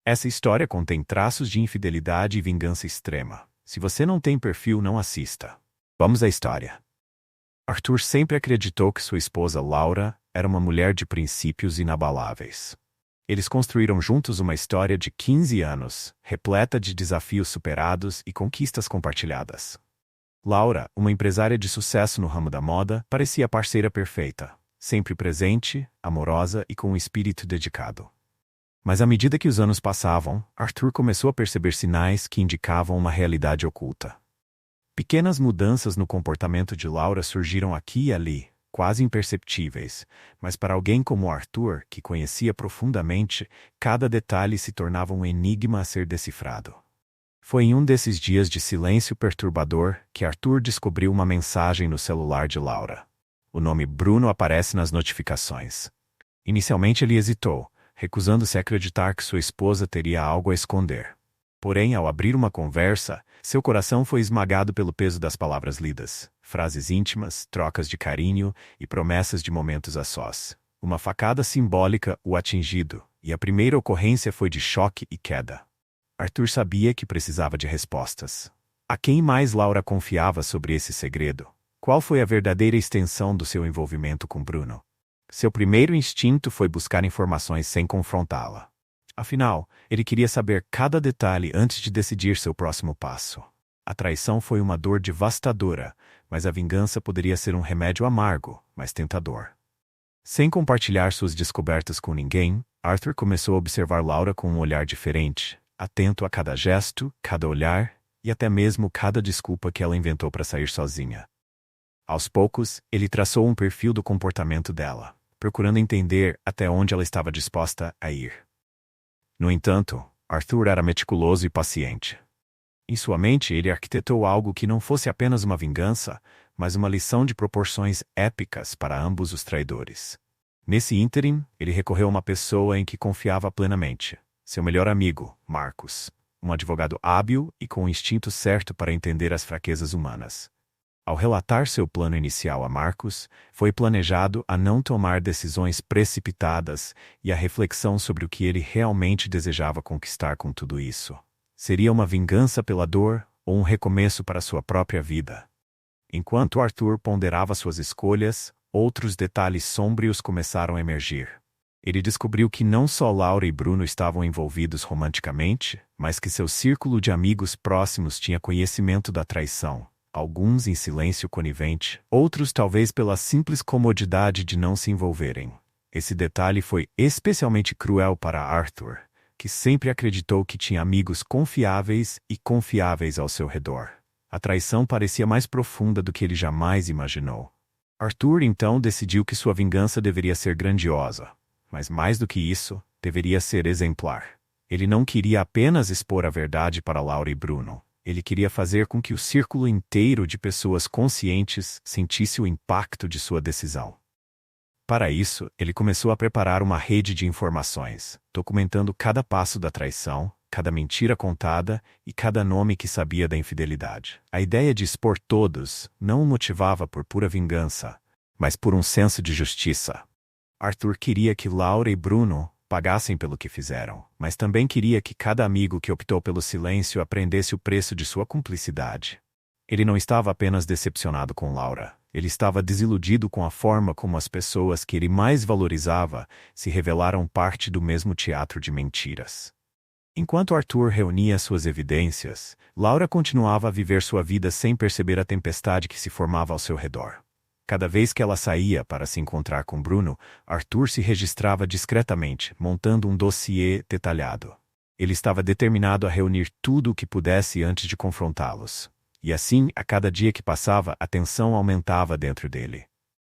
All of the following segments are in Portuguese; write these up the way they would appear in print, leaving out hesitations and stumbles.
Essa história contém traços de infidelidade e vingança extrema. Se você não tem perfil, não assista. Vamos à história. Arthur sempre acreditou que sua esposa Laura era uma mulher de princípios inabaláveis. Eles construíram juntos uma história de 15 anos, repleta de desafios superados e conquistas compartilhadas. Laura, uma empresária de sucesso no ramo da moda, parecia a parceira perfeita, sempre presente, amorosa e com um espírito dedicado. Mas à medida que os anos passavam, Arthur começou a perceber sinais que indicavam uma realidade oculta. Pequenas mudanças no comportamento de Laura surgiram aqui e ali, quase imperceptíveis, mas para alguém como Arthur, que conhecia profundamente, cada detalhe se tornava um enigma a ser decifrado. Foi em um desses dias de silêncio perturbador que Arthur descobriu uma mensagem no celular de Laura. O nome Bruno aparece nas notificações. Inicialmente ele hesitou, recusando-se a acreditar que sua esposa teria algo a esconder. Porém, ao abrir uma conversa, seu coração foi esmagado pelo peso das palavras lidas, frases íntimas, trocas de carinho e promessas de momentos a sós. Uma facada simbólica o atingido, e a primeira ocorrência foi de choque e queda. Arthur sabia que precisava de respostas. A quem mais Laura confiava sobre esse segredo? Qual foi a verdadeira extensão do seu envolvimento com Bruno? Seu primeiro instinto foi buscar informações sem confrontá-la. Afinal, ele queria saber cada detalhe antes de decidir seu próximo passo. A traição foi uma dor devastadora, mas a vingança poderia ser um remédio amargo, mas tentador. Sem compartilhar suas descobertas com ninguém, Arthur começou a observar Laura com um olhar diferente, atento a cada gesto, cada olhar e até mesmo cada desculpa que ela inventou para sair sozinha. Aos poucos, ele traçou um perfil do comportamento dela, procurando entender até onde ela estava disposta a ir. No entanto, Arthur era meticuloso e paciente. Em sua mente, ele arquitetou algo que não fosse apenas uma vingança, mas uma lição de proporções épicas para ambos os traidores. Nesse ínterim, ele recorreu a uma pessoa em que confiava plenamente, seu melhor amigo, Marcus, um advogado hábil e com o instinto certo para entender as fraquezas humanas. Ao relatar seu plano inicial a Marcus, foi planejado a não tomar decisões precipitadas e a reflexão sobre o que ele realmente desejava conquistar com tudo isso. Seria uma vingança pela dor ou um recomeço para sua própria vida? Enquanto Arthur ponderava suas escolhas, outros detalhes sômbrios começaram a emergir. Ele descobriu que não só Laura e Bruno estavam envolvidos romanticamente, mas que seu círculo de amigos próximos tinha conhecimento da traição. Alguns em silêncio conivente, outros talvez pela simples comodidade de não se envolverem. Esse detalhe foi especialmente cruel para Arthur, que sempre acreditou que tinha amigos confiáveis e confiáveis ao seu redor. A traição parecia mais profunda do que ele jamais imaginou. Arthur então decidiu que sua vingança deveria ser grandiosa, mas mais do que isso, deveria ser exemplar. Ele não queria apenas expor a verdade para Laura e Bruno. Ele queria fazer com que o círculo inteiro de pessoas conscientes sentisse o impacto de sua decisão. Para isso, ele começou a preparar uma rede de informações, documentando cada passo da traição, cada mentira contada e cada nome que sabia da infidelidade. A ideia de expor todos não o motivava por pura vingança, mas por um senso de justiça. Arthur queria que Laura e Bruno pagassem pelo que fizeram, mas também queria que cada amigo que optou pelo silêncio aprendesse o preço de sua cumplicidade. Ele não estava apenas decepcionado com Laura, ele estava desiludido com a forma como as pessoas que ele mais valorizava se revelaram parte do mesmo teatro de mentiras. Enquanto Arthur reunia suas evidências, Laura continuava a viver sua vida sem perceber a tempestade que se formava ao seu redor. Cada vez que ela saía para se encontrar com Bruno, Arthur se registrava discretamente, montando um dossiê detalhado. Ele estava determinado a reunir tudo o que pudesse antes de confrontá-los. E assim, a cada dia que passava, a tensão aumentava dentro dele.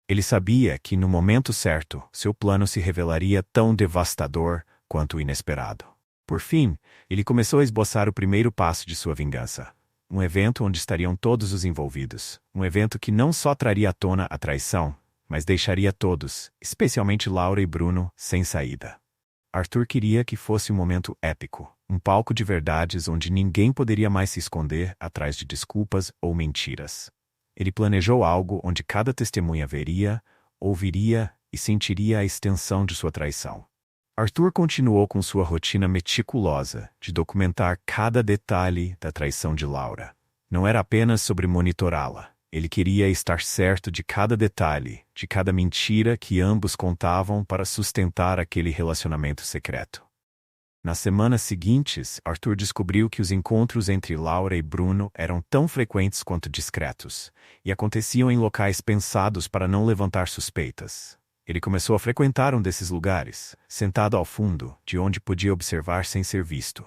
Ele sabia que, no momento certo, seu plano se revelaria tão devastador quanto inesperado. Por fim, ele começou a esboçar o primeiro passo de sua vingança. Um evento onde estariam todos os envolvidos. Um evento que não só traria à tona a traição, mas deixaria todos, especialmente Laura e Bruno, sem saída. Arthur queria que fosse um momento épico, um palco de verdades onde ninguém poderia mais se esconder atrás de desculpas ou mentiras. Ele planejou algo onde cada testemunha veria, ouviria e sentiria a extensão de sua traição. Arthur continuou com sua rotina meticulosa de documentar cada detalhe da traição de Laura. Não era apenas sobre monitorá-la. Ele queria estar certo de cada detalhe, de cada mentira que ambos contavam para sustentar aquele relacionamento secreto. Nas semanas seguintes, Arthur descobriu que os encontros entre Laura e Bruno eram tão frequentes quanto discretos, e aconteciam em locais pensados para não levantar suspeitas. Ele começou a frequentar um desses lugares, sentado ao fundo, de onde podia observar sem ser visto.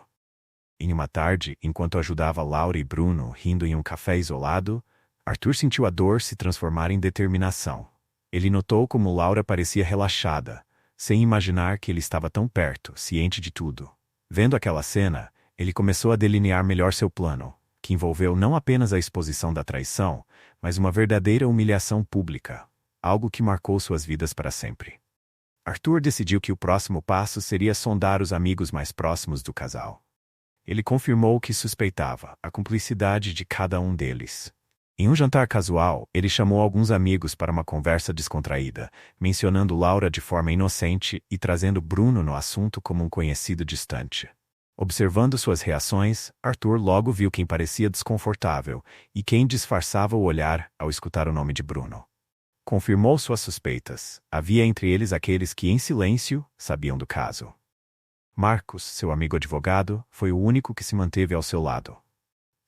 Em uma tarde, enquanto ajudava Laura e Bruno rindo em um café isolado, Arthur sentiu a dor se transformar em determinação. Ele notou como Laura parecia relaxada, sem imaginar que ele estava tão perto, ciente de tudo. Vendo aquela cena, ele começou a delinear melhor seu plano, que envolveu não apenas a exposição da traição, mas uma verdadeira humilhação pública, algo que marcou suas vidas para sempre. Arthur decidiu que o próximo passo seria sondar os amigos mais próximos do casal. Ele confirmou o que suspeitava, a cumplicidade de cada um deles. Em um jantar casual, ele chamou alguns amigos para uma conversa descontraída, mencionando Laura de forma inocente e trazendo Bruno no assunto como um conhecido distante. Observando suas reações, Arthur logo viu quem parecia desconfortável e quem disfarçava o olhar ao escutar o nome de Bruno. Confirmou suas suspeitas. Havia entre eles aqueles que, em silêncio, sabiam do caso. Marcos, seu amigo advogado, foi o único que se manteve ao seu lado.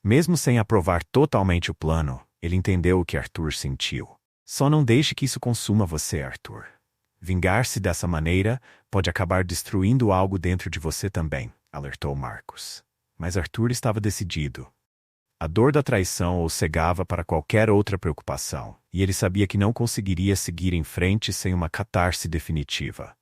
Mesmo sem aprovar totalmente o plano, ele entendeu o que Arthur sentiu. Só não deixe que isso consuma você, Arthur. Vingar-se dessa maneira pode acabar destruindo algo dentro de você também, alertou Marcos. Mas Arthur estava decidido. A dor da traição o cegava para qualquer outra preocupação, e ele sabia que não conseguiria seguir em frente sem uma catarse definitiva.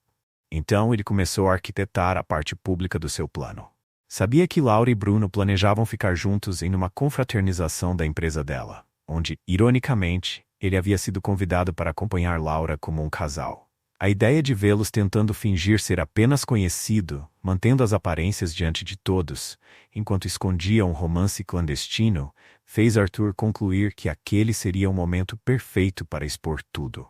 Então ele começou a arquitetar a parte pública do seu plano. Sabia que Laura e Bruno planejavam ficar juntos em uma confraternização da empresa dela, onde, ironicamente, ele havia sido convidado para acompanhar Laura como um casal. A ideia de vê-los tentando fingir ser apenas conhecido, mantendo as aparências diante de todos, enquanto escondia um romance clandestino, fez Arthur concluir que aquele seria o momento perfeito para expor tudo.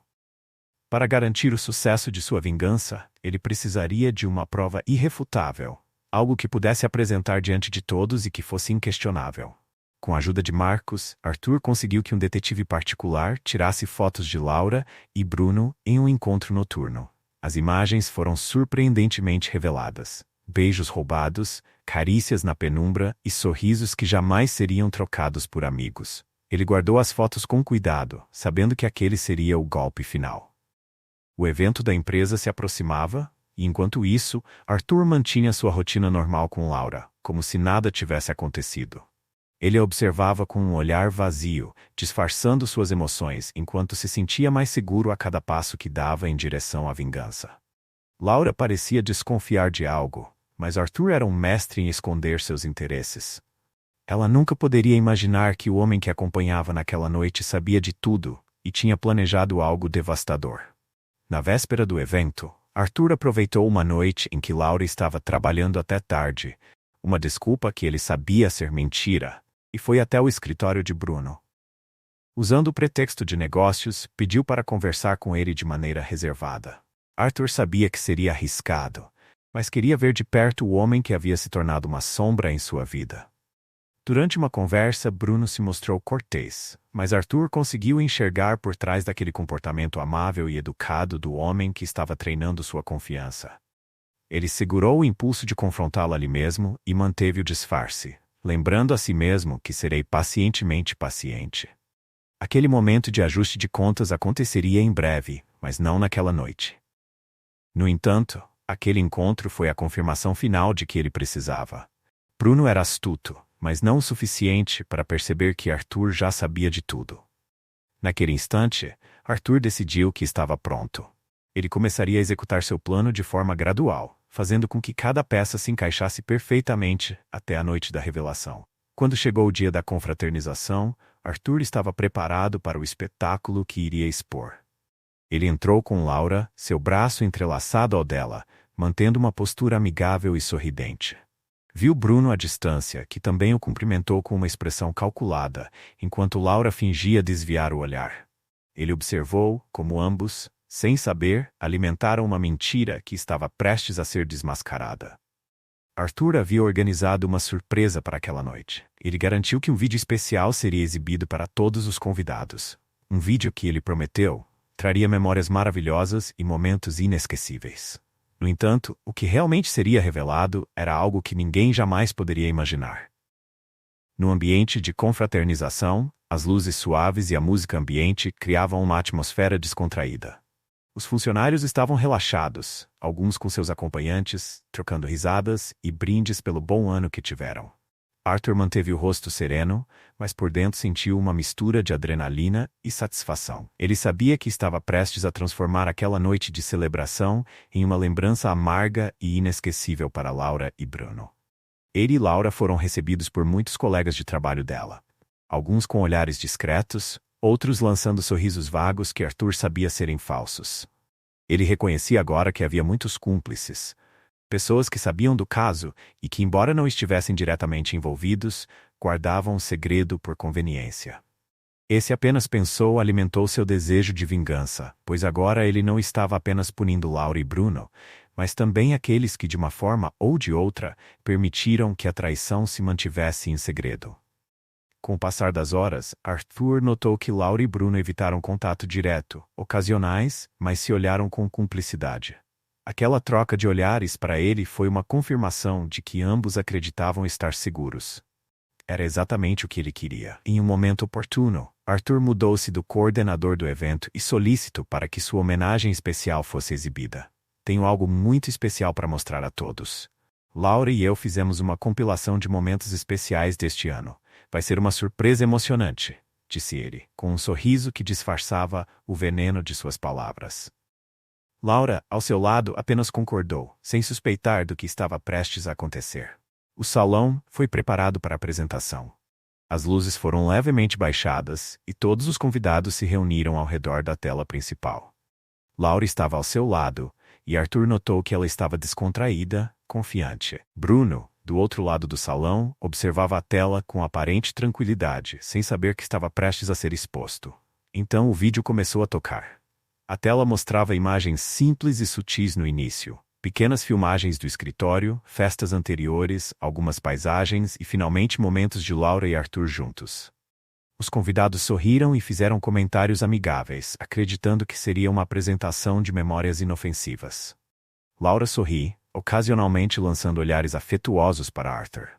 Para garantir o sucesso de sua vingança, ele precisaria de uma prova irrefutável, algo que pudesse apresentar diante de todos e que fosse inquestionável. Com a ajuda de Marcos, Arthur conseguiu que um detetive particular tirasse fotos de Laura e Bruno em um encontro noturno. As imagens foram surpreendentemente reveladas. Beijos roubados, carícias na penumbra e sorrisos que jamais seriam trocados por amigos. Ele guardou as fotos com cuidado, sabendo que aquele seria o golpe final. O evento da empresa se aproximava, e enquanto isso, Arthur mantinha sua rotina normal com Laura, como se nada tivesse acontecido. Ele a observava com um olhar vazio, disfarçando suas emoções enquanto se sentia mais seguro a cada passo que dava em direção à vingança. Laura parecia desconfiar de algo, mas Arthur era um mestre em esconder seus interesses. Ela nunca poderia imaginar que o homem que acompanhava naquela noite sabia de tudo e tinha planejado algo devastador. Na véspera do evento, Arthur aproveitou uma noite em que Laura estava trabalhando até tarde, uma desculpa que ele sabia ser mentira, e foi até o escritório de Bruno. Usando o pretexto de negócios, pediu para conversar com ele de maneira reservada. Arthur sabia que seria arriscado, mas queria ver de perto o homem que havia se tornado uma sombra em sua vida. Durante uma conversa, Bruno se mostrou cortês, mas Arthur conseguiu enxergar por trás daquele comportamento amável e educado do homem que estava treinando sua confiança. Ele segurou o impulso de confrontá-lo ali mesmo e manteve o disfarce, lembrando a si mesmo que serei pacientemente paciente. Aquele momento de ajuste de contas aconteceria em breve, mas não naquela noite. No entanto, aquele encontro foi a confirmação final de que ele precisava. Bruno era astuto, mas não o suficiente para perceber que Arthur já sabia de tudo. Naquele instante, Arthur decidiu que estava pronto. Ele começaria a executar seu plano de forma gradual, fazendo com que cada peça se encaixasse perfeitamente até a noite da revelação. Quando chegou o dia da confraternização, Arthur estava preparado para o espetáculo que iria expor. Ele entrou com Laura, seu braço entrelaçado ao dela, mantendo uma postura amigável e sorridente. Viu Bruno à distância, que também o cumprimentou com uma expressão calculada, enquanto Laura fingia desviar o olhar. Ele observou como ambos, Sem saber, alimentaram uma mentira que estava prestes a ser desmascarada. Arthur havia organizado uma surpresa para aquela noite. Ele garantiu que um vídeo especial seria exibido para todos os convidados. Um vídeo que ele prometeu traria memórias maravilhosas e momentos inesquecíveis. No entanto, o que realmente seria revelado era algo que ninguém jamais poderia imaginar. No ambiente de confraternização, as luzes suaves e a música ambiente criavam uma atmosfera descontraída. Os funcionários estavam relaxados, alguns com seus acompanhantes, trocando risadas e brindes pelo bom ano que tiveram. Arthur manteve o rosto sereno, mas por dentro sentiu uma mistura de adrenalina e satisfação. Ele sabia que estava prestes a transformar aquela noite de celebração em uma lembrança amarga e inesquecível para Laura e Bruno. Ele e Laura foram recebidos por muitos colegas de trabalho dela. Alguns com olhares discretos, outros lançando sorrisos vagos que Arthur sabia serem falsos. Ele reconhecia agora que havia muitos cúmplices, pessoas que sabiam do caso e que, embora não estivessem diretamente envolvidos, guardavam o segredo por conveniência. Esse apenas pensou alimentou seu desejo de vingança, pois agora ele não estava apenas punindo Laura e Bruno, mas também aqueles que, de uma forma ou de outra, permitiram que a traição se mantivesse em segredo. Com o passar das horas, Arthur notou que Laura e Bruno evitaram contato direto, ocasionais, mas se olharam com cumplicidade. Aquela troca de olhares para ele foi uma confirmação de que ambos acreditavam estar seguros. Era exatamente o que ele queria. Em um momento oportuno, Arthur mudou-se do coordenador do evento e solícito para que sua homenagem especial fosse exibida. Tenho algo muito especial para mostrar a todos. Laura e eu fizemos uma compilação de momentos especiais deste ano. Vai ser uma surpresa emocionante, disse ele, com um sorriso que disfarçava o veneno de suas palavras. Laura, ao seu lado, apenas concordou, sem suspeitar do que estava prestes a acontecer. O salão foi preparado para a apresentação. As luzes foram levemente baixadas e todos os convidados se reuniram ao redor da tela principal. Laura estava ao seu lado e Arthur notou que ela estava descontraída, confiante. Bruno, do outro lado do salão, observava a tela com aparente tranquilidade, sem saber que estava prestes a ser exposto. Então o vídeo começou a tocar. A tela mostrava imagens simples e sutis no início. Pequenas filmagens do escritório, festas anteriores, algumas paisagens e finalmente momentos de Laura e Arthur juntos. Os convidados sorriram e fizeram comentários amigáveis, acreditando que seria uma apresentação de memórias inofensivas. Laura sorri, ocasionalmente lançando olhares afetuosos para Arthur.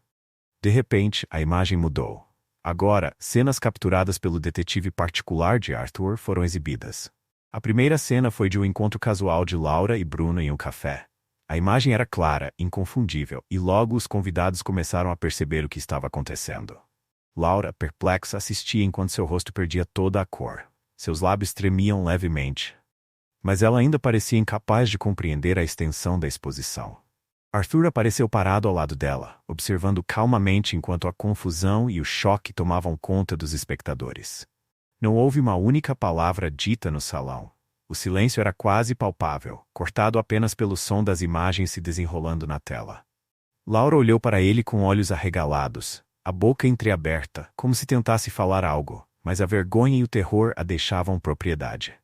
De repente, a imagem mudou. Agora, cenas capturadas pelo detetive particular de Arthur foram exibidas. A primeira cena foi de um encontro casual de Laura e Bruno em um café. A imagem era clara, inconfundível, e logo os convidados começaram a perceber o que estava acontecendo. Laura, perplexa, assistia enquanto seu rosto perdia toda a cor. Seus lábios tremiam levemente. Mas ela ainda parecia incapaz de compreender a extensão da exposição. Arthur apareceu parado ao lado dela, observando calmamente enquanto a confusão e o choque tomavam conta dos espectadores. Não houve uma única palavra dita no salão. O silêncio era quase palpável, cortado apenas pelo som das imagens se desenrolando na tela. Laura olhou para ele com olhos arregalados, a boca entreaberta, como se tentasse falar algo, mas a vergonha e o terror a deixavam propriedade.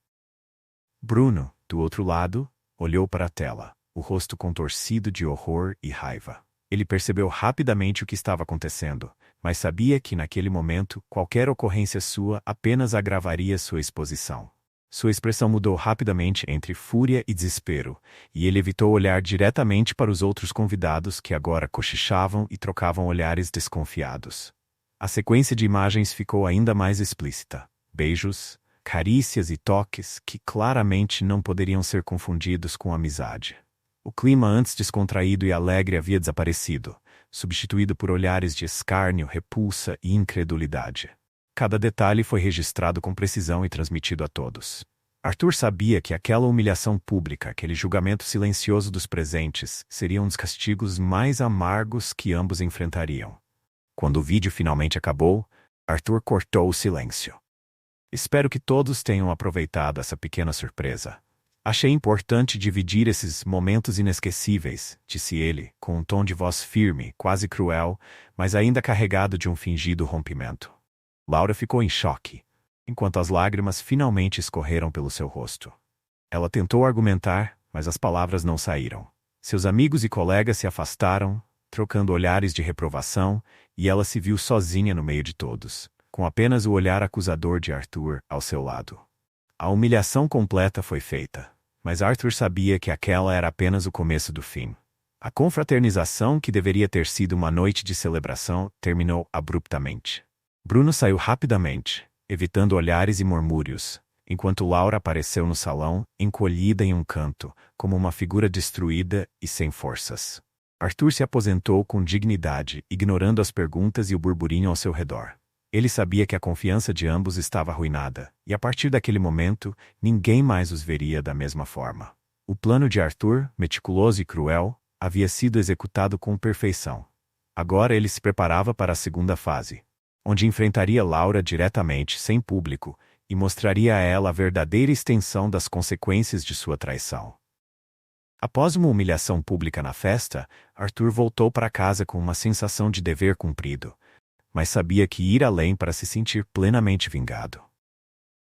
Bruno, do outro lado, olhou para a tela, o rosto contorcido de horror e raiva. Ele percebeu rapidamente o que estava acontecendo, mas sabia que naquele momento, qualquer ocorrência sua apenas agravaria sua exposição. Sua expressão mudou rapidamente entre fúria e desespero, e ele evitou olhar diretamente para os outros convidados que agora cochichavam e trocavam olhares desconfiados. A sequência de imagens ficou ainda mais explícita. Beijos, carícias e toques que claramente não poderiam ser confundidos com amizade. O clima antes descontraído e alegre havia desaparecido, substituído por olhares de escárnio, repulsa e incredulidade. Cada detalhe foi registrado com precisão e transmitido a todos. Arthur sabia que aquela humilhação pública, aquele julgamento silencioso dos presentes, seria um dos castigos mais amargos que ambos enfrentariam. Quando o vídeo finalmente acabou, Arthur cortou o silêncio. Espero que todos tenham aproveitado essa pequena surpresa. Achei importante dividir esses momentos inesquecíveis, disse ele, com um tom de voz firme, quase cruel, mas ainda carregado de um fingido rompimento. Laura ficou em choque, enquanto as lágrimas finalmente escorreram pelo seu rosto. Ela tentou argumentar, mas as palavras não saíram. Seus amigos e colegas se afastaram, trocando olhares de reprovação, e ela se viu sozinha no meio de todos, com apenas o olhar acusador de Arthur ao seu lado. A humilhação completa foi feita, mas Arthur sabia que aquela era apenas o começo do fim. A confraternização, que deveria ter sido uma noite de celebração, terminou abruptamente. Bruno saiu rapidamente, evitando olhares e murmúrios, enquanto Laura apareceu no salão, encolhida em um canto, como uma figura destruída e sem forças. Arthur se aposentou com dignidade, ignorando as perguntas e o burburinho ao seu redor. Ele sabia que a confiança de ambos estava arruinada, e a partir daquele momento, ninguém mais os veria da mesma forma. O plano de Arthur, meticuloso e cruel, havia sido executado com perfeição. Agora ele se preparava para a segunda fase, onde enfrentaria Laura diretamente, sem público, e mostraria a ela a verdadeira extensão das consequências de sua traição. Após uma humilhação pública na festa, Arthur voltou para casa com uma sensação de dever cumprido, mas sabia que ir além para se sentir plenamente vingado.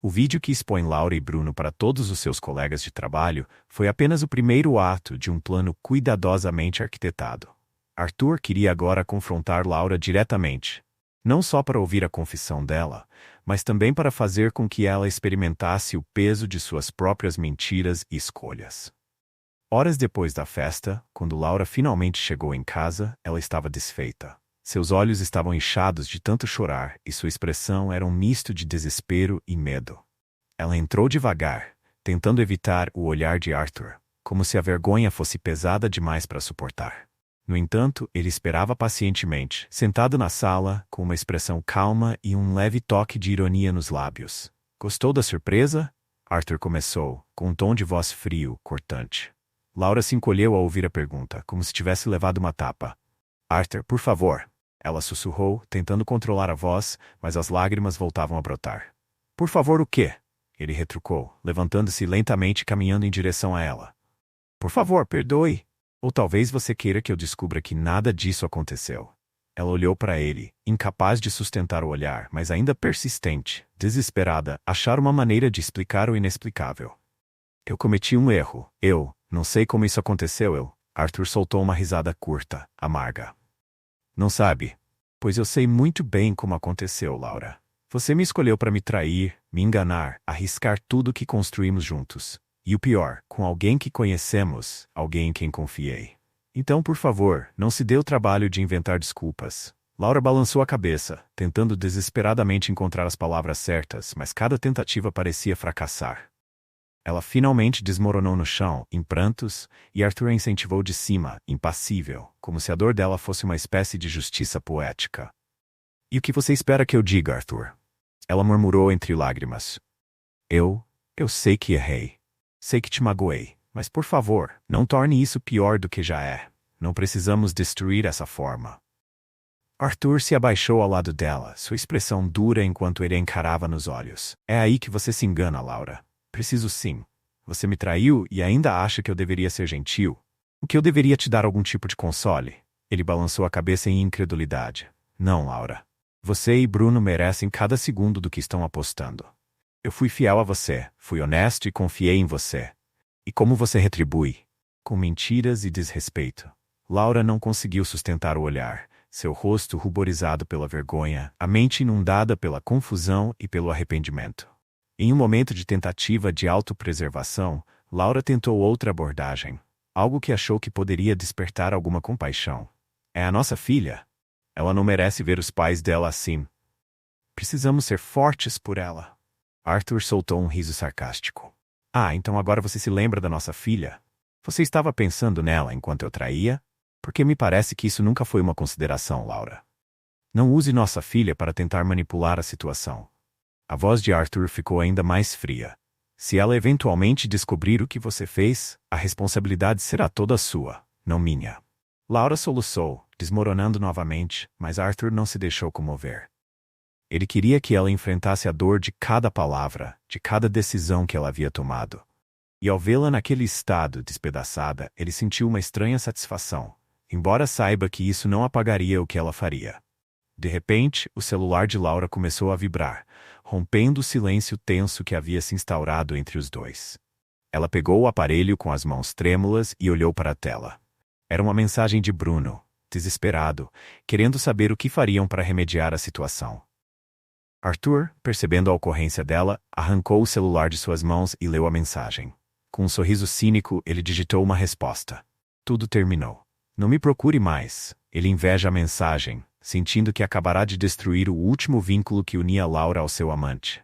O vídeo que expõe Laura e Bruno para todos os seus colegas de trabalho foi apenas o primeiro ato de um plano cuidadosamente arquitetado. Arthur queria agora confrontar Laura diretamente, não só para ouvir a confissão dela, mas também para fazer com que ela experimentasse o peso de suas próprias mentiras e escolhas. Horas depois da festa, quando Laura finalmente chegou em casa, ela estava desfeita. Seus olhos estavam inchados de tanto chorar e sua expressão era um misto de desespero e medo. Ela entrou devagar, tentando evitar o olhar de Arthur, como se a vergonha fosse pesada demais para suportar. No entanto, ele esperava pacientemente, sentado na sala, com uma expressão calma e um leve toque de ironia nos lábios. "Gostou da surpresa?" Arthur começou, com um tom de voz frio, cortante. Laura se encolheu ao ouvir a pergunta, como se tivesse levado uma tapa. "Arthur, por favor." Ela sussurrou, tentando controlar a voz, mas as lágrimas voltavam a brotar. "Por favor, o quê?" Ele retrucou, levantando-se lentamente e caminhando em direção a ela. "Por favor, perdoe. Ou talvez você queira que eu descubra que nada disso aconteceu." Ela olhou para ele, incapaz de sustentar o olhar, mas ainda persistente, desesperada, achar uma maneira de explicar o inexplicável. "Eu cometi um erro. Eu não sei como isso aconteceu. Arthur soltou uma risada curta, amarga. "Não sabe? Pois eu sei muito bem como aconteceu, Laura. Você me escolheu para me trair, me enganar, arriscar tudo que construímos juntos. E o pior, com alguém que conhecemos, alguém em quem confiei. Então, por favor, não se dê o trabalho de inventar desculpas." Laura balançou a cabeça, tentando desesperadamente encontrar as palavras certas, mas cada tentativa parecia fracassar. Ela finalmente desmoronou no chão, em prantos, e Arthur a incentivou de cima, impassível, como se a dor dela fosse uma espécie de justiça poética. "E o que você espera que eu diga, Arthur?" Ela murmurou entre lágrimas. Eu sei que errei. Sei que te magoei, mas por favor, não torne isso pior do que já é. Não precisamos destruir essa forma." Arthur se abaixou ao lado dela, sua expressão dura enquanto ele a encarava nos olhos. "É aí que você se engana, Laura. Preciso sim. Você me traiu e ainda acha que eu deveria ser gentil? O que eu deveria te dar algum tipo de console?" Ele balançou a cabeça em incredulidade. "Não, Laura. Você e Bruno merecem cada segundo do que estão apostando. Eu fui fiel a você, fui honesto e confiei em você. E como você retribui? Com mentiras e desrespeito." Laura não conseguiu sustentar o olhar, seu rosto ruborizado pela vergonha, a mente inundada pela confusão e pelo arrependimento. Em um momento de tentativa de autopreservação, Laura tentou outra abordagem, algo que achou que poderia despertar alguma compaixão. "É a nossa filha. Ela não merece ver os pais dela assim. Precisamos ser fortes por ela." Arthur soltou um riso sarcástico. "Ah, então agora você se lembra da nossa filha? Você estava pensando nela enquanto eu traía? Porque me parece que isso nunca foi uma consideração, Laura. Não use nossa filha para tentar manipular a situação." A voz de Arthur ficou ainda mais fria. "Se ela eventualmente descobrir o que você fez, a responsabilidade será toda sua, não minha." Laura soluçou, desmoronando novamente, mas Arthur não se deixou comover. Ele queria que ela enfrentasse a dor de cada palavra, de cada decisão que ela havia tomado. E ao vê-la naquele estado, despedaçada, ele sentiu uma estranha satisfação, embora saiba que isso não apagaria o que ela faria. De repente, o celular de Laura começou a vibrar, rompendo o silêncio tenso que havia se instaurado entre os dois. Ela pegou o aparelho com as mãos trêmulas e olhou para a tela. Era uma mensagem de Bruno, desesperado, querendo saber o que fariam para remediar a situação. Arthur, percebendo a ocorrência dela, arrancou o celular de suas mãos e leu a mensagem. Com um sorriso cínico, ele digitou uma resposta. Tudo terminou. Não me procure mais. Ele inveja a mensagem, sentindo que acabará de destruir o último vínculo que unia Laura ao seu amante.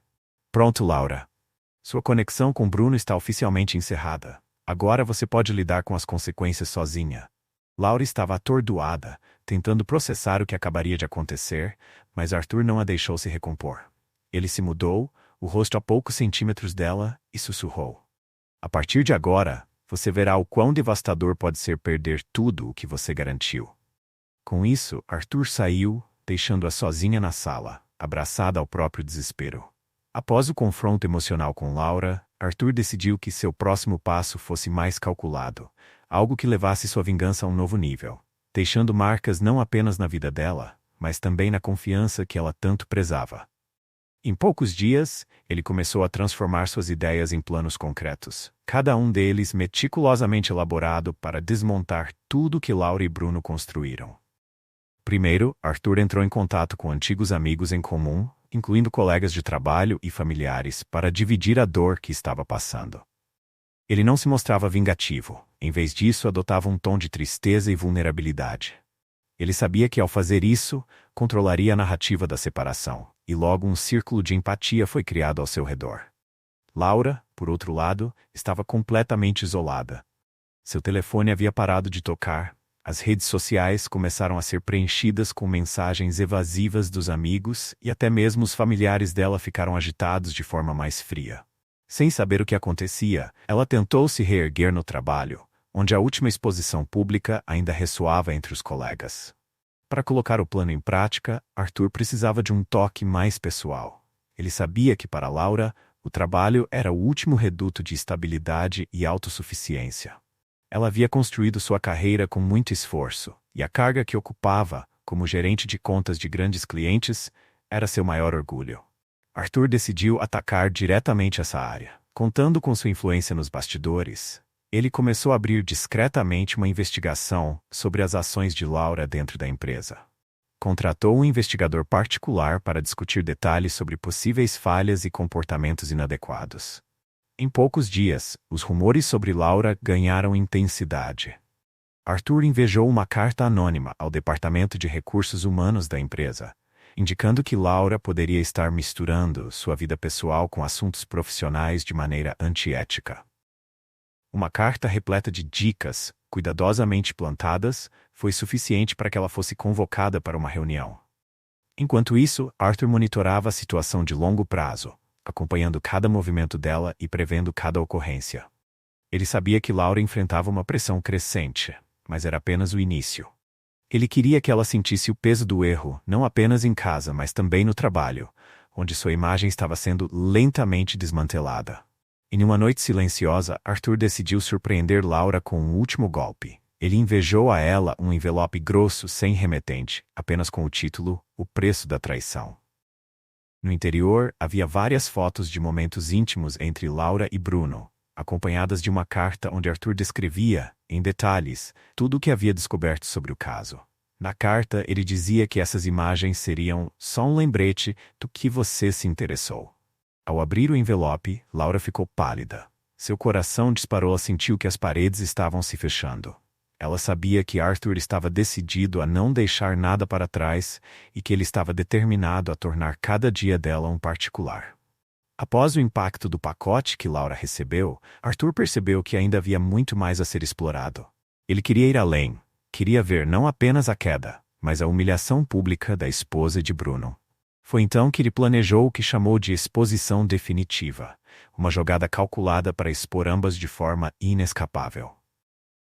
Pronto, Laura. Sua conexão com Bruno está oficialmente encerrada. Agora você pode lidar com as consequências sozinha. Laura estava atordoada, tentando processar o que acabaria de acontecer, mas Arthur não a deixou se recompor. Ele se mudou, o rosto a poucos centímetros dela, e sussurrou. A partir de agora, você verá o quão devastador pode ser perder tudo o que você garantiu. Com isso, Arthur saiu, deixando-a sozinha na sala, abraçada ao próprio desespero. Após o confronto emocional com Laura, Arthur decidiu que seu próximo passo fosse mais calculado, algo que levasse sua vingança a um novo nível, deixando marcas não apenas na vida dela, mas também na confiança que ela tanto prezava. Em poucos dias, ele começou a transformar suas ideias em planos concretos, cada um deles meticulosamente elaborado para desmontar tudo que Laura e Bruno construíram. Primeiro, Arthur entrou em contato com antigos amigos em comum, incluindo colegas de trabalho e familiares, para dividir a dor que estava passando. Ele não se mostrava vingativo, em vez disso adotava um tom de tristeza e vulnerabilidade. Ele sabia que ao fazer isso, controlaria a narrativa da separação, e logo um círculo de empatia foi criado ao seu redor. Laura, por outro lado, estava completamente isolada. Seu telefone havia parado de tocar, as redes sociais começaram a ser preenchidas com mensagens evasivas dos amigos e até mesmo os familiares dela ficaram agitados de forma mais fria. Sem saber o que acontecia, ela tentou se reerguer no trabalho, onde a última exposição pública ainda ressoava entre os colegas. Para colocar o plano em prática, Arthur precisava de um toque mais pessoal. Ele sabia que para Laura, o trabalho era o último reduto de estabilidade e autossuficiência. Ela havia construído sua carreira com muito esforço, e a carga que ocupava, como gerente de contas de grandes clientes, era seu maior orgulho. Arthur decidiu atacar diretamente essa área. Contando com sua influência nos bastidores, ele começou a abrir discretamente uma investigação sobre as ações de Laura dentro da empresa. Contratou um investigador particular para discutir detalhes sobre possíveis falhas e comportamentos inadequados. Em poucos dias, os rumores sobre Laura ganharam intensidade. Arthur invejou uma carta anônima ao Departamento de Recursos Humanos da empresa, indicando que Laura poderia estar misturando sua vida pessoal com assuntos profissionais de maneira antiética. Uma carta repleta de dicas, cuidadosamente plantadas, foi suficiente para que ela fosse convocada para uma reunião. Enquanto isso, Arthur monitorava a situação de longo prazo, acompanhando cada movimento dela e prevendo cada ocorrência. Ele sabia que Laura enfrentava uma pressão crescente, mas era apenas o início. Ele queria que ela sentisse o peso do erro, não apenas em casa, mas também no trabalho, onde sua imagem estava sendo lentamente desmantelada. Em uma noite silenciosa, Arthur decidiu surpreender Laura com um último golpe. Ele invejou a ela um envelope grosso sem remetente, apenas com o título O Preço da Traição. No interior, havia várias fotos de momentos íntimos entre Laura e Bruno, acompanhadas de uma carta onde Arthur descrevia, em detalhes, tudo o que havia descoberto sobre o caso. Na carta, ele dizia que essas imagens seriam só um lembrete do que você se interessou. Ao abrir o envelope, Laura ficou pálida. Seu coração disparou ao sentir que as paredes estavam se fechando. Ela sabia que Arthur estava decidido a não deixar nada para trás e que ele estava determinado a tornar cada dia dela um particular. Após o impacto do pacote que Laura recebeu, Arthur percebeu que ainda havia muito mais a ser explorado. Ele queria ir além, queria ver não apenas a queda, mas a humilhação pública da esposa de Bruno. Foi então que ele planejou o que chamou de exposição definitiva, uma jogada calculada para expor ambas de forma inescapável.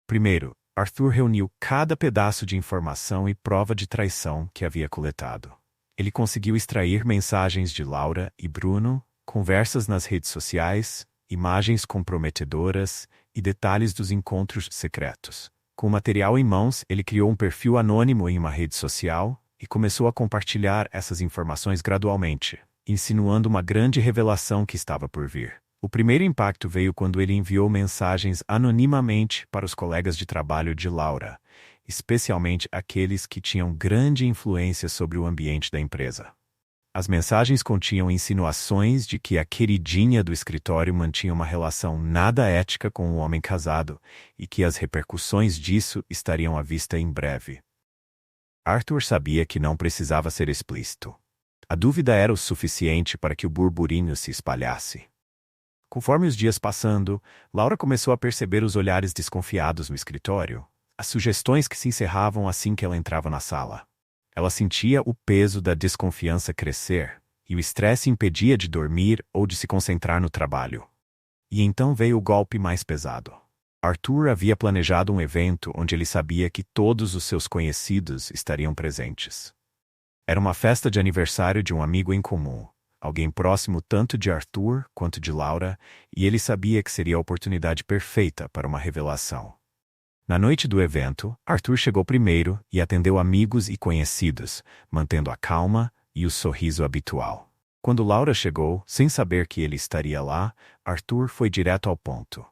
Primeiro, Arthur reuniu cada pedaço de informação e prova de traição que havia coletado. Ele conseguiu extrair mensagens de Laura e Bruno, conversas nas redes sociais, imagens comprometedoras e detalhes dos encontros secretos. Com o material em mãos, ele criou um perfil anônimo em uma rede social e começou a compartilhar essas informações gradualmente, insinuando uma grande revelação que estava por vir. O primeiro impacto veio quando ele enviou mensagens anonimamente para os colegas de trabalho de Laura, especialmente aqueles que tinham grande influência sobre o ambiente da empresa. As mensagens continham insinuações de que a queridinha do escritório mantinha uma relação nada ética com um homem casado e que as repercussões disso estariam à vista em breve. Arthur sabia que não precisava ser explícito. A dúvida era o suficiente para que o burburinho se espalhasse. Conforme os dias passando, Laura começou a perceber os olhares desconfiados no escritório, as sugestões que se encerravam assim que ela entrava na sala. Ela sentia o peso da desconfiança crescer, e o estresse impedia de dormir ou de se concentrar no trabalho. E então veio o golpe mais pesado. Arthur havia planejado um evento onde ele sabia que todos os seus conhecidos estariam presentes. Era uma festa de aniversário de um amigo em comum, alguém próximo tanto de Arthur quanto de Laura, e ele sabia que seria a oportunidade perfeita para uma revelação. Na noite do evento, Arthur chegou primeiro e atendeu amigos e conhecidos, mantendo a calma e o sorriso habitual. Quando Laura chegou, sem saber que ele estaria lá, Arthur foi direto ao ponto.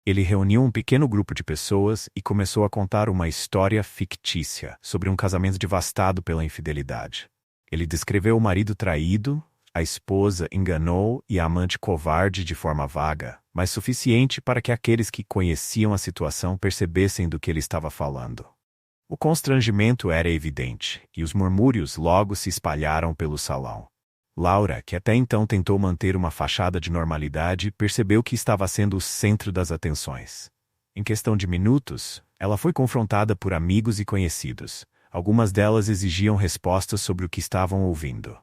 Ele reuniu um pequeno grupo de pessoas e começou a contar uma história fictícia sobre um casamento devastado pela infidelidade. Ele descreveu o marido traído, a esposa enganou e a amante covarde de forma vaga, mas suficiente para que aqueles que conheciam a situação percebessem do que ele estava falando. O constrangimento era evidente, e os murmúrios logo se espalharam pelo salão. Laura, que até então tentou manter uma fachada de normalidade, percebeu que estava sendo o centro das atenções. Em questão de minutos, ela foi confrontada por amigos e conhecidos. Algumas delas exigiam respostas sobre o que estavam ouvindo.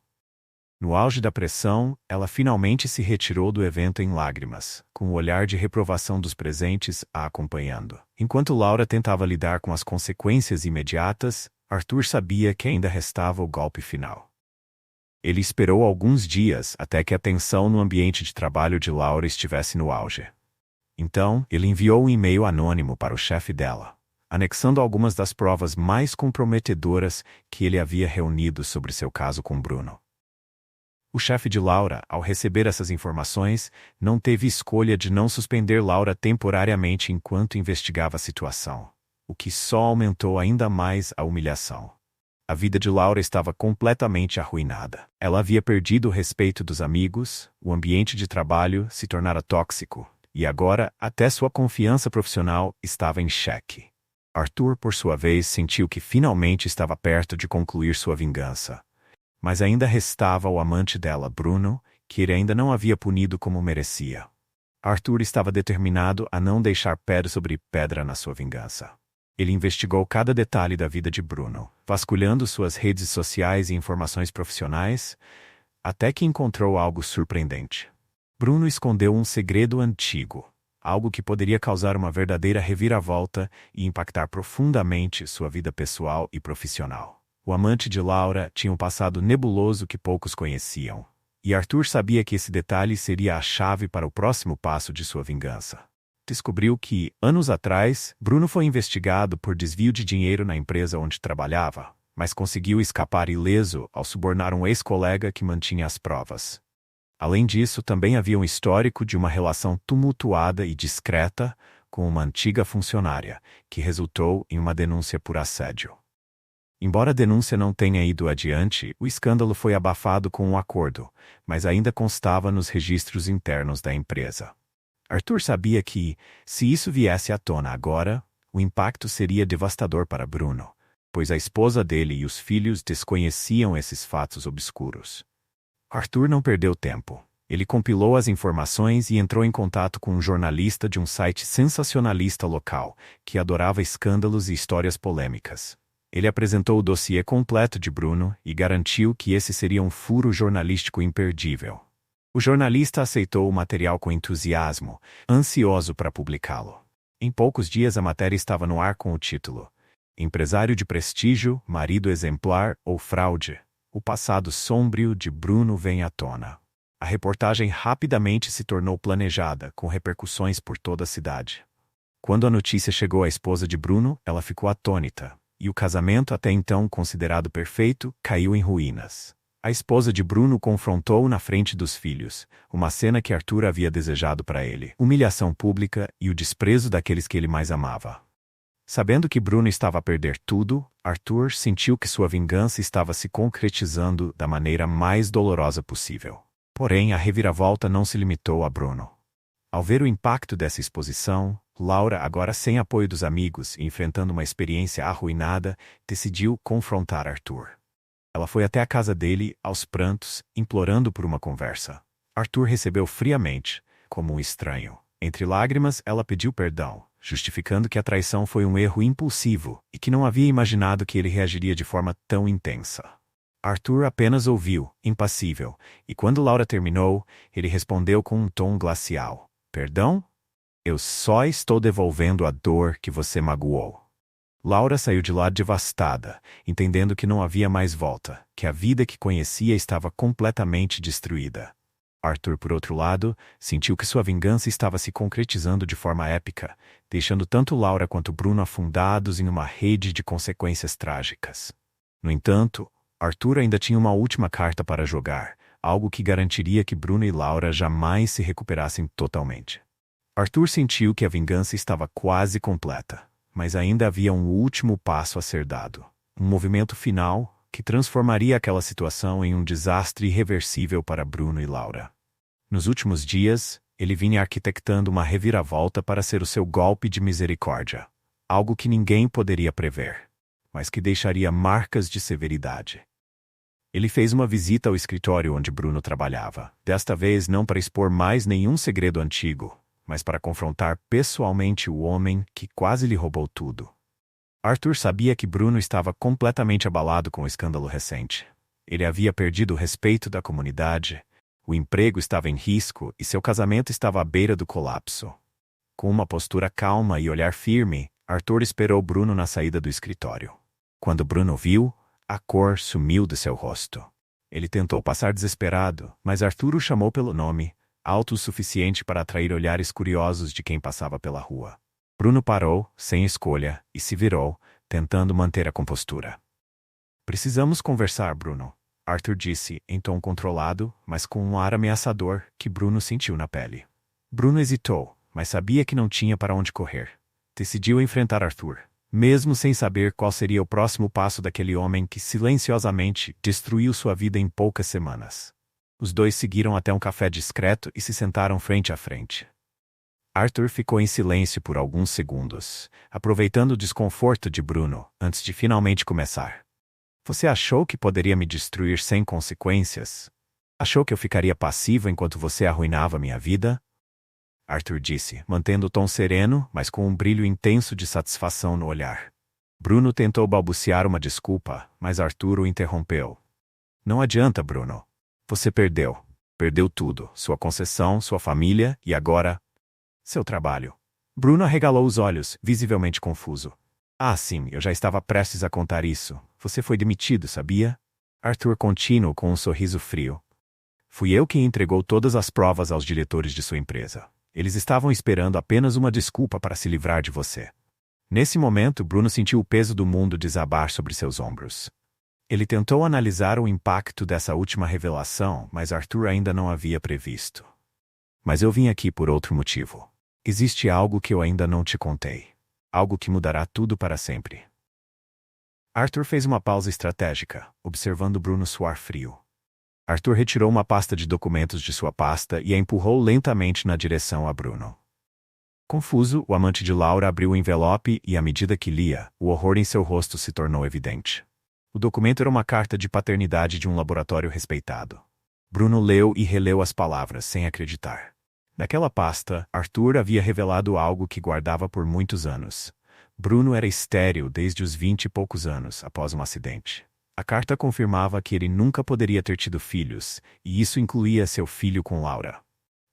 No auge da pressão, ela finalmente se retirou do evento em lágrimas, com o olhar de reprovação dos presentes a acompanhando. Enquanto Laura tentava lidar com as consequências imediatas, Arthur sabia que ainda restava o golpe final. Ele esperou alguns dias até que a tensão no ambiente de trabalho de Laura estivesse no auge. Então, ele enviou um e-mail anônimo para o chefe dela, anexando algumas das provas mais comprometedoras que ele havia reunido sobre seu caso com Bruno. O chefe de Laura, ao receber essas informações, não teve escolha de não suspender Laura temporariamente enquanto investigava a situação, o que só aumentou ainda mais a humilhação. A vida de Laura estava completamente arruinada. Ela havia perdido o respeito dos amigos, o ambiente de trabalho se tornara tóxico, e agora até sua confiança profissional estava em xeque. Arthur, por sua vez, sentiu que finalmente estava perto de concluir sua vingança. Mas ainda restava o amante dela, Bruno, que ele ainda não havia punido como merecia. Arthur estava determinado a não deixar pedra sobre pedra na sua vingança. Ele investigou cada detalhe da vida de Bruno, vasculhando suas redes sociais e informações profissionais, até que encontrou algo surpreendente. Bruno escondeu um segredo antigo, algo que poderia causar uma verdadeira reviravolta e impactar profundamente sua vida pessoal e profissional. O amante de Laura tinha um passado nebuloso que poucos conheciam, e Arthur sabia que esse detalhe seria a chave para o próximo passo de sua vingança. Descobriu que, anos atrás, Bruno foi investigado por desvio de dinheiro na empresa onde trabalhava, mas conseguiu escapar ileso ao subornar um ex-colega que mantinha as provas. Além disso, também havia um histórico de uma relação tumultuada e discreta com uma antiga funcionária, que resultou em uma denúncia por assédio. Embora a denúncia não tenha ido adiante, o escândalo foi abafado com um acordo, mas ainda constava nos registros internos da empresa. Arthur sabia que, se isso viesse à tona agora, o impacto seria devastador para Bruno, pois a esposa dele e os filhos desconheciam esses fatos obscuros. Arthur não perdeu tempo. Ele compilou as informações e entrou em contato com um jornalista de um site sensacionalista local, que adorava escândalos e histórias polêmicas. Ele apresentou o dossiê completo de Bruno e garantiu que esse seria um furo jornalístico imperdível. O jornalista aceitou o material com entusiasmo, ansioso para publicá-lo. Em poucos dias a matéria estava no ar com o título: Empresário de prestígio, marido exemplar ou fraude? O passado sombrio de Bruno vem à tona. A reportagem rapidamente se tornou planejada, com repercussões por toda a cidade. Quando a notícia chegou à esposa de Bruno, ela ficou atônita, e o casamento, até então considerado perfeito, caiu em ruínas. A esposa de Bruno confrontou-o na frente dos filhos, uma cena que Arthur havia desejado para ele. Humilhação pública e o desprezo daqueles que ele mais amava. Sabendo que Bruno estava a perder tudo, Arthur sentiu que sua vingança estava se concretizando da maneira mais dolorosa possível. Porém, a reviravolta não se limitou a Bruno. Ao ver o impacto dessa exposição, Laura, agora sem apoio dos amigos e enfrentando uma experiência arruinada, decidiu confrontar Arthur. Ela foi até a casa dele, aos prantos, implorando por uma conversa. Arthur recebeu friamente, como um estranho. Entre lágrimas, ela pediu perdão, justificando que a traição foi um erro impulsivo e que não havia imaginado que ele reagiria de forma tão intensa. Arthur apenas ouviu, impassível, e quando Laura terminou, ele respondeu com um tom glacial: "Perdão? Eu só estou devolvendo a dor que você magoou." Laura saiu de lá devastada, entendendo que não havia mais volta, que a vida que conhecia estava completamente destruída. Arthur, por outro lado, sentiu que sua vingança estava se concretizando de forma épica, deixando tanto Laura quanto Bruno afundados em uma rede de consequências trágicas. No entanto, Arthur ainda tinha uma última carta para jogar, algo que garantiria que Bruno e Laura jamais se recuperassem totalmente. Arthur sentiu que a vingança estava quase completa, mas ainda havia um último passo a ser dado. Um movimento final que transformaria aquela situação em um desastre irreversível para Bruno e Laura. Nos últimos dias, ele vinha arquitetando uma reviravolta para ser o seu golpe de misericórdia. Algo que ninguém poderia prever, mas que deixaria marcas de severidade. Ele fez uma visita ao escritório onde Bruno trabalhava, desta vez não para expor mais nenhum segredo antigo, mas para confrontar pessoalmente o homem que quase lhe roubou tudo. Arthur sabia que Bruno estava completamente abalado com o escândalo recente. Ele havia perdido o respeito da comunidade, o emprego estava em risco e seu casamento estava à beira do colapso. Com uma postura calma e olhar firme, Arthur esperou Bruno na saída do escritório. Quando Bruno viu, a cor sumiu de seu rosto. Ele tentou passar desesperado, mas Arthur o chamou pelo nome, alto o suficiente para atrair olhares curiosos de quem passava pela rua. Bruno parou, sem escolha, e se virou, tentando manter a compostura. "Precisamos conversar, Bruno", Arthur disse, em tom controlado, mas com um ar ameaçador que Bruno sentiu na pele. Bruno hesitou, mas sabia que não tinha para onde correr. Decidiu enfrentar Arthur, mesmo sem saber qual seria o próximo passo daquele homem que silenciosamente destruiu sua vida em poucas semanas. Os dois seguiram até um café discreto e se sentaram frente a frente. Arthur ficou em silêncio por alguns segundos, aproveitando o desconforto de Bruno, antes de finalmente começar. "Você achou que poderia me destruir sem consequências? Achou que eu ficaria passivo enquanto você arruinava minha vida?" Arthur disse, mantendo o tom sereno, mas com um brilho intenso de satisfação no olhar. Bruno tentou balbuciar uma desculpa, mas Arthur o interrompeu. "Não adianta, Bruno. Você perdeu. Perdeu tudo. Sua concessão, sua família e agora, seu trabalho." Bruno arregalou os olhos, visivelmente confuso. "Ah, sim, eu já estava prestes a contar isso. Você foi demitido, sabia?" Arthur continuou com um sorriso frio. "Fui eu quem entregou todas as provas aos diretores de sua empresa. Eles estavam esperando apenas uma desculpa para se livrar de você." Nesse momento, Bruno sentiu o peso do mundo desabar sobre seus ombros. Ele tentou analisar o impacto dessa última revelação, mas Arthur ainda não havia previsto. "Mas eu vim aqui por outro motivo. Existe algo que eu ainda não te contei. Algo que mudará tudo para sempre." Arthur fez uma pausa estratégica, observando Bruno suar frio. Arthur retirou uma pasta de documentos de sua pasta e a empurrou lentamente na direção a Bruno. Confuso, o amante de Laura abriu o envelope e, à medida que lia, o horror em seu rosto se tornou evidente. O documento era uma carta de paternidade de um laboratório respeitado. Bruno leu e releu as palavras, sem acreditar. Naquela pasta, Arthur havia revelado algo que guardava por muitos anos. Bruno era estéril desde os 20 e poucos anos, após um acidente. A carta confirmava que ele nunca poderia ter tido filhos, e isso incluía seu filho com Laura.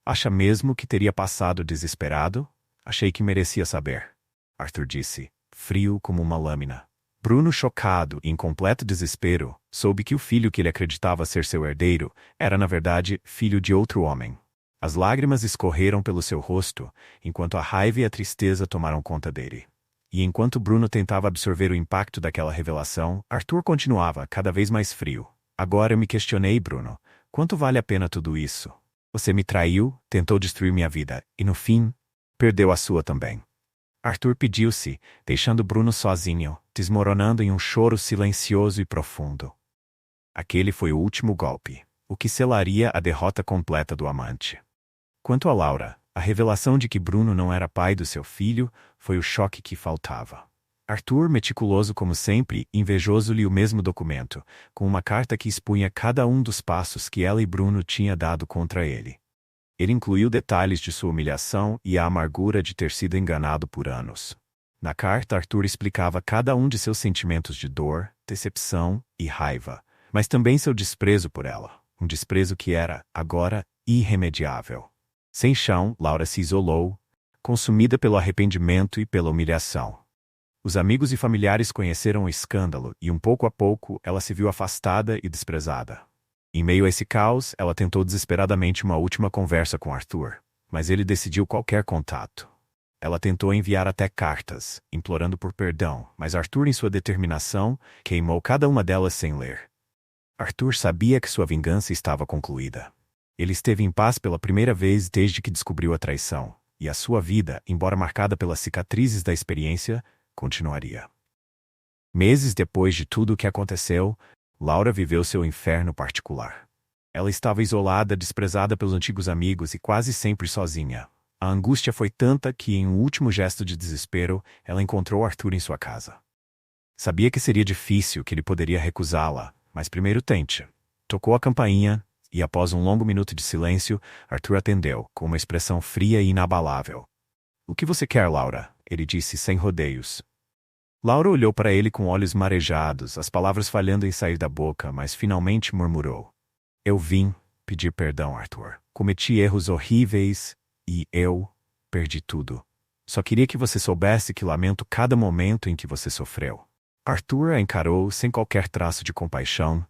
"Acha mesmo que teria passado desesperado? Achei que merecia saber", Arthur disse, frio como uma lâmina. Bruno, chocado e em completo desespero, soube que o filho que ele acreditava ser seu herdeiro era, na verdade, filho de outro homem. As lágrimas escorreram pelo seu rosto, enquanto a raiva e a tristeza tomaram conta dele. E enquanto Bruno tentava absorver o impacto daquela revelação, Arthur continuava cada vez mais frio. Agora eu me questionei, Bruno. Quanto vale a pena tudo isso? Você me traiu, tentou destruir minha vida, e no fim, perdeu a sua também. Arthur pediu-se, deixando Bruno sozinho, desmoronando em um choro silencioso e profundo. Aquele foi o último golpe, o que selaria a derrota completa do amante. Quanto a Laura, a revelação de que Bruno não era pai do seu filho foi o choque que faltava. Arthur, meticuloso como sempre, invejoso-lhe o mesmo documento, com uma carta que expunha cada um dos passos que ela e Bruno tinham dado contra ele. Ele incluiu detalhes de sua humilhação e a amargura de ter sido enganado por anos. Na carta, Arthur explicava cada um de seus sentimentos de dor, decepção e raiva, mas também seu desprezo por ela, um desprezo que era, agora, irremediável. Sem chão, Laura se isolou, consumida pelo arrependimento e pela humilhação. Os amigos e familiares conheceram o escândalo e, um pouco a pouco, ela se viu afastada e desprezada. Em meio a esse caos, ela tentou desesperadamente uma última conversa com Arthur, mas ele decidiu qualquer contato. Ela tentou enviar até cartas, implorando por perdão, mas Arthur, em sua determinação, queimou cada uma delas sem ler. Arthur sabia que sua vingança estava concluída. Ele esteve em paz pela primeira vez desde que descobriu a traição, e a sua vida, embora marcada pelas cicatrizes da experiência, continuaria. Meses depois de tudo o que aconteceu, Laura viveu seu inferno particular. Ela estava isolada, desprezada pelos antigos amigos e quase sempre sozinha. A angústia foi tanta que, em um último gesto de desespero, ela encontrou Arthur em sua casa. Sabia que seria difícil, que ele poderia recusá-la, mas primeiro tente. Tocou a campainha e, após um longo minuto de silêncio, Arthur atendeu, com uma expressão fria e inabalável. "O que você quer, Laura?" ele disse sem rodeios. Laura olhou para ele com olhos marejados, as palavras falhando em sair da boca, mas finalmente murmurou. "Eu vim pedir perdão, Arthur. Cometi erros horríveis e eu perdi tudo. Só queria que você soubesse que lamento cada momento em que você sofreu." Arthur a encarou sem qualquer traço de compaixão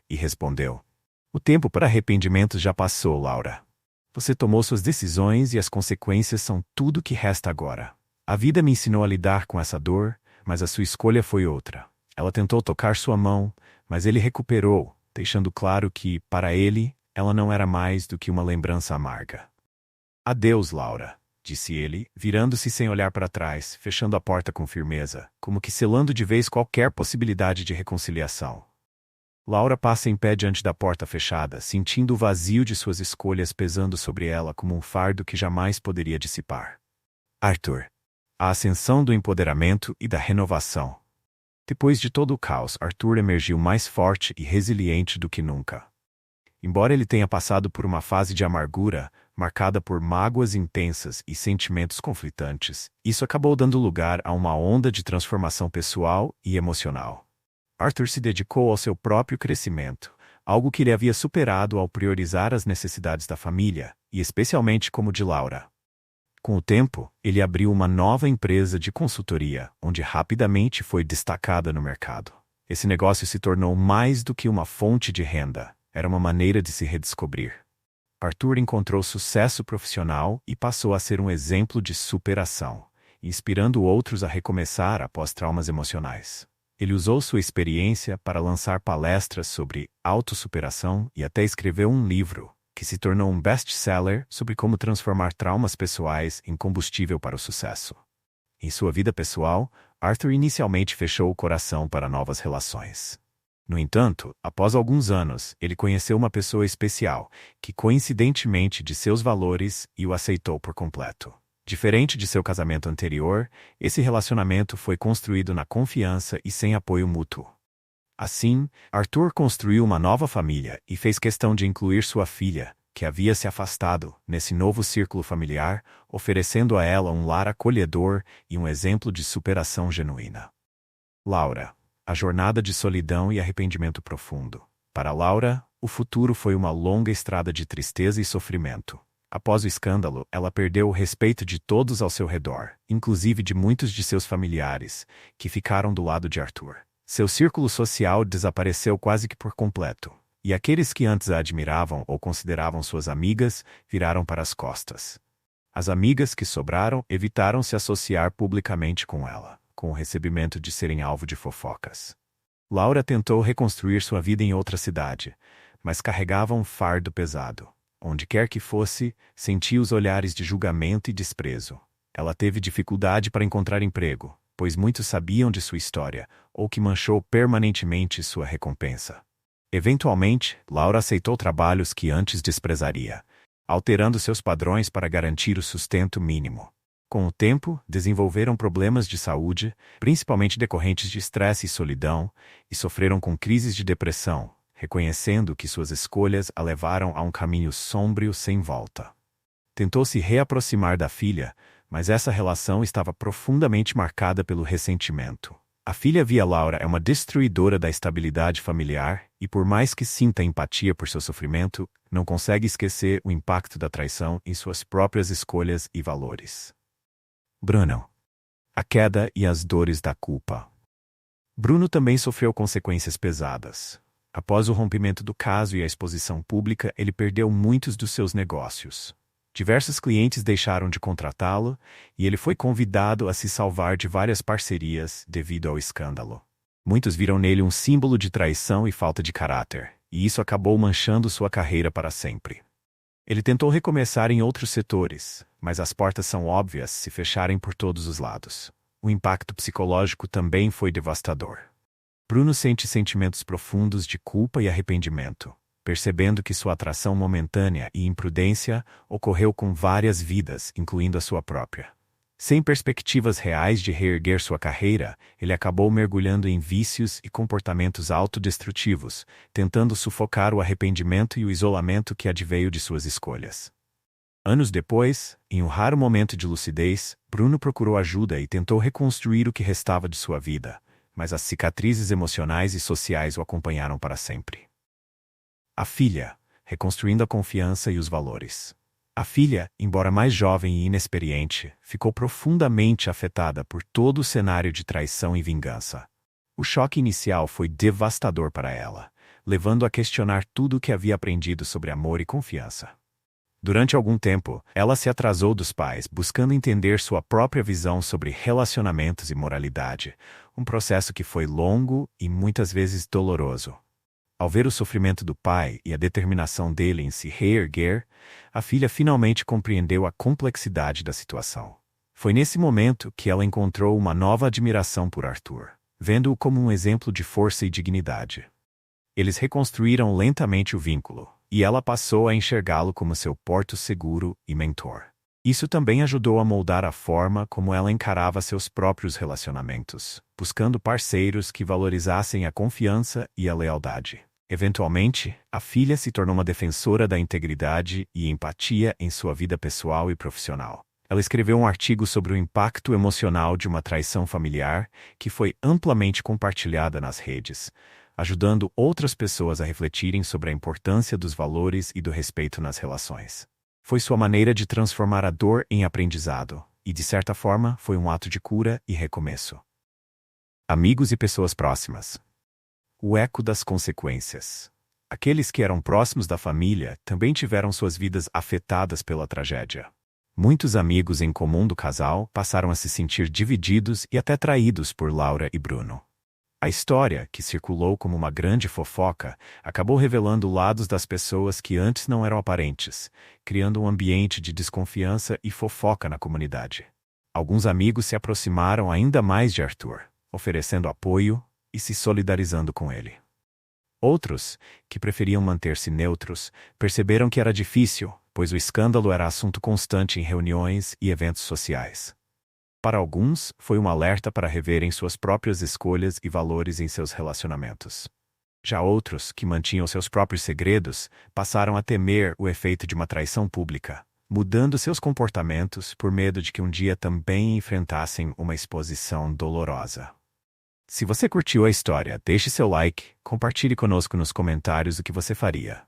e respondeu. "O tempo para arrependimentos já passou, Laura. Você tomou suas decisões e as consequências são tudo que resta agora. A vida me ensinou a lidar com essa dor, mas a sua escolha foi outra. Ela tentou tocar sua mão, mas ele recuperou, deixando claro que, para ele, ela não era mais do que uma lembrança amarga." "Adeus, Laura", disse ele, virando-se sem olhar para trás, fechando a porta com firmeza, como que selando de vez qualquer possibilidade de reconciliação. Laura passa em pé diante da porta fechada, sentindo o vazio de suas escolhas pesando sobre ela como um fardo que jamais poderia dissipar. Arthur. A ascensão do empoderamento e da renovação. Depois de todo o caos, Arthur emergiu mais forte e resiliente do que nunca. Embora ele tenha passado por uma fase de amargura, marcada por mágoas intensas e sentimentos conflitantes, isso acabou dando lugar a uma onda de transformação pessoal e emocional. Arthur se dedicou ao seu próprio crescimento, algo que ele havia superado ao priorizar as necessidades da família, e especialmente como de Laura. Com o tempo, ele abriu uma nova empresa de consultoria, onde rapidamente foi destacada no mercado. Esse negócio se tornou mais do que uma fonte de renda, era uma maneira de se redescobrir. Arthur encontrou sucesso profissional e passou a ser um exemplo de superação, inspirando outros a recomeçar após traumas emocionais. Ele usou sua experiência para lançar palestras sobre autossuperação e até escreveu um livro, que se tornou um best-seller sobre como transformar traumas pessoais em combustível para o sucesso. Em sua vida pessoal, Arthur inicialmente fechou o coração para novas relações. No entanto, após alguns anos, ele conheceu uma pessoa especial, que coincidentemente de seus valores e o aceitou por completo. Diferente de seu casamento anterior, esse relacionamento foi construído na confiança e sem apoio mútuo. Assim, Arthur construiu uma nova família e fez questão de incluir sua filha, que havia se afastado, nesse novo círculo familiar, oferecendo a ela um lar acolhedor e um exemplo de superação genuína. Laura. A jornada de solidão e arrependimento profundo. Para Laura, o futuro foi uma longa estrada de tristeza e sofrimento. Após o escândalo, ela perdeu o respeito de todos ao seu redor, inclusive de muitos de seus familiares, que ficaram do lado de Arthur. Seu círculo social desapareceu quase que por completo, e aqueles que antes a admiravam ou consideravam suas amigas viraram para as costas. As amigas que sobraram evitaram se associar publicamente com ela, com o recebimento de serem alvo de fofocas. Laura tentou reconstruir sua vida em outra cidade, mas carregava um fardo pesado. Onde quer que fosse, sentia os olhares de julgamento e desprezo. Ela teve dificuldade para encontrar emprego, pois muitos sabiam de sua história, ou que manchou permanentemente sua recompensa. Eventualmente, Laura aceitou trabalhos que antes desprezaria, alterando seus padrões para garantir o sustento mínimo. Com o tempo, desenvolveram problemas de saúde, principalmente decorrentes de estresse e solidão, e sofreram com crises de depressão, reconhecendo que suas escolhas a levaram a um caminho sombrio sem volta. Tentou se reaproximar da filha, mas essa relação estava profundamente marcada pelo ressentimento. A filha via Laura é uma destruidora da estabilidade familiar e, por mais que sinta empatia por seu sofrimento, não consegue esquecer o impacto da traição em suas próprias escolhas e valores. Bruno. A queda e as dores da culpa. Bruno também sofreu consequências pesadas. Após o rompimento do caso e a exposição pública, ele perdeu muitos dos seus negócios. Diversos clientes deixaram de contratá-lo e ele foi convidado a se salvar de várias parcerias devido ao escândalo. Muitos viram nele um símbolo de traição e falta de caráter, e isso acabou manchando sua carreira para sempre. Ele tentou recomeçar em outros setores, mas as portas são óbvias se fecharem por todos os lados. O impacto psicológico também foi devastador. Bruno sente sentimentos profundos de culpa e arrependimento, percebendo que sua atração momentânea e imprudência ocorreu com várias vidas, incluindo a sua própria. Sem perspectivas reais de reerguer sua carreira, ele acabou mergulhando em vícios e comportamentos autodestrutivos, tentando sufocar o arrependimento e o isolamento que adveio de suas escolhas. Anos depois, em um raro momento de lucidez, Bruno procurou ajuda e tentou reconstruir o que restava de sua vida, mas as cicatrizes emocionais e sociais o acompanharam para sempre. A filha, reconstruindo a confiança e os valores. A filha, embora mais jovem e inexperiente, ficou profundamente afetada por todo o cenário de traição e vingança. O choque inicial foi devastador para ela, levando a questionar tudo o que havia aprendido sobre amor e confiança. Durante algum tempo, ela se atrasou dos pais, buscando entender sua própria visão sobre relacionamentos e moralidade, um processo que foi longo e muitas vezes doloroso. Ao ver o sofrimento do pai e a determinação dele em se reerguer, a filha finalmente compreendeu a complexidade da situação. Foi nesse momento que ela encontrou uma nova admiração por Arthur, vendo-o como um exemplo de força e dignidade. Eles reconstruíram lentamente o vínculo, e ela passou a enxergá-lo como seu porto seguro e mentor. Isso também ajudou a moldar a forma como ela encarava seus próprios relacionamentos, buscando parceiros que valorizassem a confiança e a lealdade. Eventualmente, a filha se tornou uma defensora da integridade e empatia em sua vida pessoal e profissional. Ela escreveu um artigo sobre o impacto emocional de uma traição familiar que foi amplamente compartilhada nas redes, ajudando outras pessoas a refletirem sobre a importância dos valores e do respeito nas relações. Foi sua maneira de transformar a dor em aprendizado, e de certa forma foi um ato de cura e recomeço. Amigos e pessoas próximas. O eco das consequências. Aqueles que eram próximos da família também tiveram suas vidas afetadas pela tragédia. Muitos amigos em comum do casal passaram a se sentir divididos e até traídos por Laura e Bruno. A história, que circulou como uma grande fofoca, acabou revelando lados das pessoas que antes não eram aparentes, criando um ambiente de desconfiança e fofoca na comunidade. Alguns amigos se aproximaram ainda mais de Arthur, oferecendo apoio e se solidarizando com ele. Outros, que preferiam manter-se neutros, perceberam que era difícil, pois o escândalo era assunto constante em reuniões e eventos sociais. Para alguns, foi um alerta para reverem suas próprias escolhas e valores em seus relacionamentos. Já outros, que mantinham seus próprios segredos, passaram a temer o efeito de uma traição pública, mudando seus comportamentos por medo de que um dia também enfrentassem uma exposição dolorosa. Se você curtiu a história, deixe seu like, compartilhe conosco nos comentários o que você faria.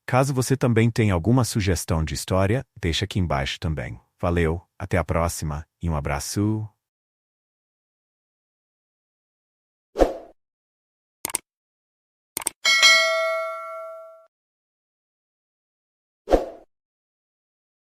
Caso você também tenha alguma sugestão de história, deixe aqui embaixo também. Valeu, até a próxima e um abraço!